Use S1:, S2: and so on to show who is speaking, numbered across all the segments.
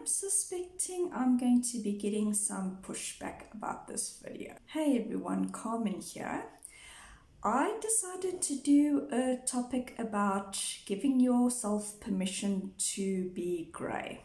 S1: suspecting I'm going to be getting some pushback about this video. Hey everyone, Carmen here. I decided to do a topic about giving yourself permission to be grey.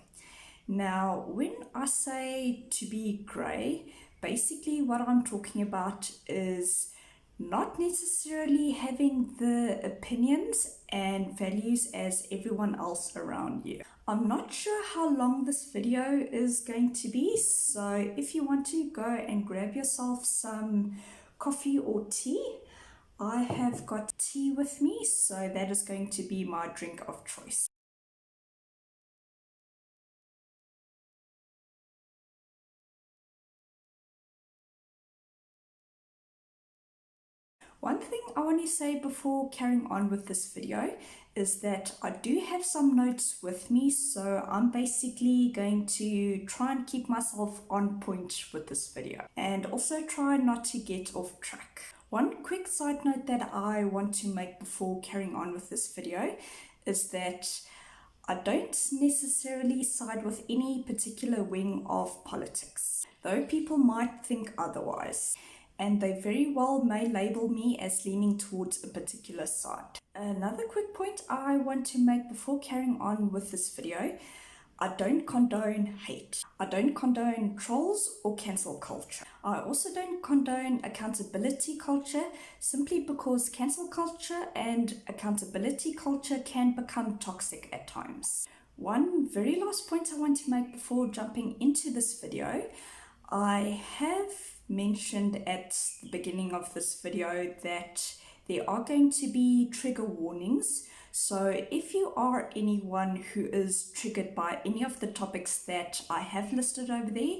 S1: Now, when I say to be grey, basically what I'm talking about is not necessarily having the opinions and values as everyone else around you. I'm not sure how long this video is going to be, so if you want to go and grab yourself some coffee or tea, I have got tea with me, so that is going to be my drink of choice. One thing I want to say before carrying on with this video is that I do have some notes with me, so I'm basically going to try and keep myself on point with this video and also try not to get off track. One quick side note that I want to make before carrying on with this video is that I don't necessarily side with any particular wing of politics, though people might think otherwise, and they very well may label me as leaning towards a particular side. Another quick point I want to make before carrying on with this video: I don't condone hate. I don't condone trolls or cancel culture. I also don't condone accountability culture, simply because cancel culture and accountability culture can become toxic at times. One very last point I want to make before jumping into this video: I have mentioned at the beginning of this video that there are going to be trigger warnings. So if you are anyone who is triggered by any of the topics that I have listed over there,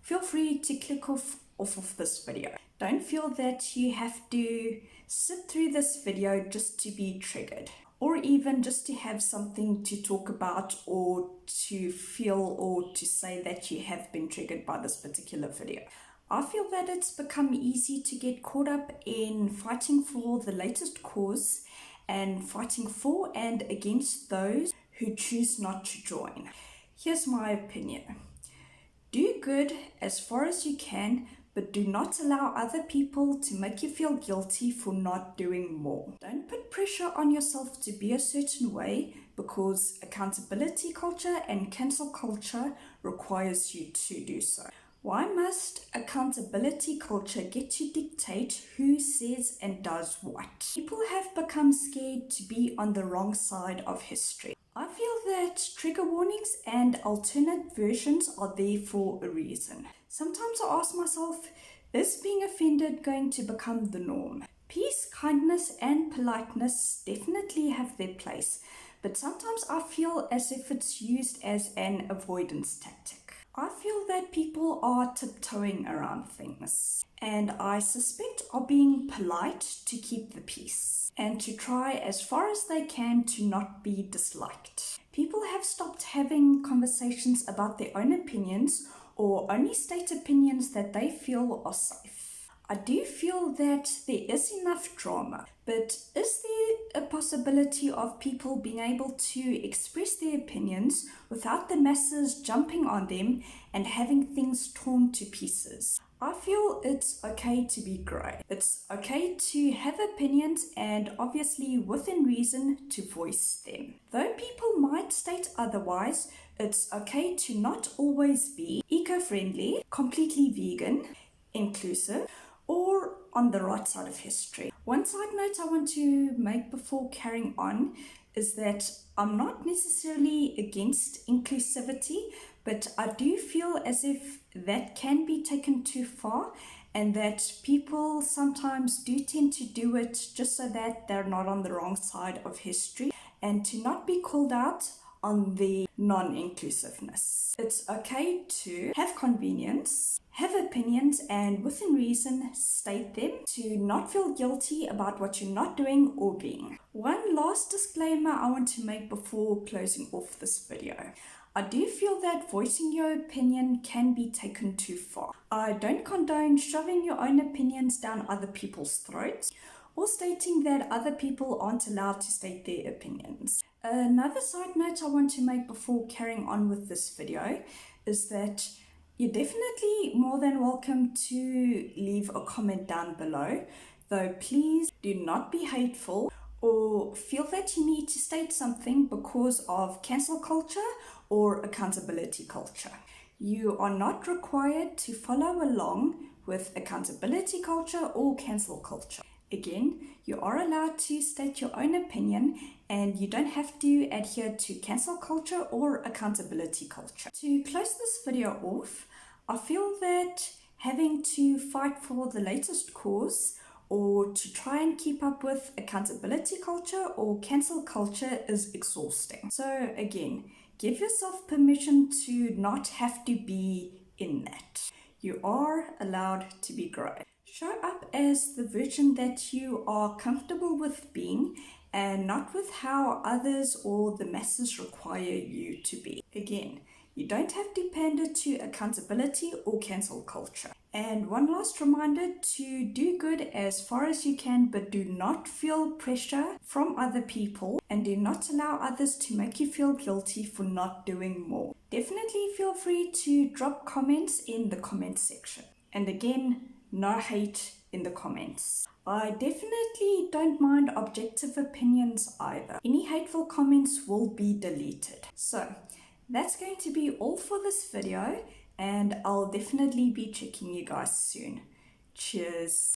S1: feel free to click off of this video. Don't feel that you have to sit through this video just to be triggered, or even just to have something to talk about, or to feel or to say that you have been triggered by this particular video. I feel that it's become easy to get caught up in fighting for the latest cause and fighting for and against those who choose not to join. Here's my opinion. Do good as far as you can, but do not allow other people to make you feel guilty for not doing more. Don't put pressure on yourself to be a certain way, because accountability culture and cancel culture requires you to do so. Why must accountability culture get to dictate who says and does what? People have become scared to be on the wrong side of history. I feel that trigger warnings and alternate versions are there for a reason. Sometimes I ask myself, is being offended going to become the norm? Peace, kindness, and politeness definitely have their place, but sometimes I feel as if it's used as an avoidance tactic. I feel that people are tiptoeing around things, and I suspect are being polite to keep the peace and to try as far as they can to not be disliked. People have stopped having conversations about their own opinions, or only state opinions that they feel are safe. I do feel that there is enough drama, but is there a possibility of people being able to express their opinions without the masses jumping on them and having things torn to pieces? I feel it's okay to be grey. It's okay to have opinions, and obviously within reason to voice them. Though people might state otherwise, it's okay to not always be eco-friendly, completely vegan, inclusive, or on the right side of history. One side note I want to make before carrying on is that I'm not necessarily against inclusivity, but I do feel as if that can be taken too far, and that people sometimes do tend to do it just so that they're not on the wrong side of history and to not be called out on the non-inclusiveness. It's okay to have convenience, have opinions, and within reason state them, to not feel guilty about what you're not doing or being. One last disclaimer I want to make before closing off this video. I do feel that voicing your opinion can be taken too far. I don't condone shoving your own opinions down other people's throats, or stating that other people aren't allowed to state their opinions. Another side note I want to make before carrying on with this video is that you're definitely more than welcome to leave a comment down below, though please do not be hateful or feel that you need to state something because of cancel culture or accountability culture. You are not required to follow along with accountability culture or cancel culture. Again, you are allowed to state your own opinion and you don't have to adhere to cancel culture or accountability culture. To close this video off, I feel that having to fight for the latest cause or to try and keep up with accountability culture or cancel culture is exhausting. So again, give yourself permission to not have to be in that. You are allowed to be great. Show up as the version that you are comfortable with being and not with how others or the masses require you to be. Again, you don't have to pander to accountability or cancel culture. And one last reminder to do good as far as you can, but do not feel pressure from other people and do not allow others to make you feel guilty for not doing more. Definitely feel free to drop comments in the comment section. And again, no hate in the comments. I definitely don't mind objective opinions either. Any hateful comments will be deleted. So that's going to be all for this video, and I'll definitely be checking you guys soon. Cheers.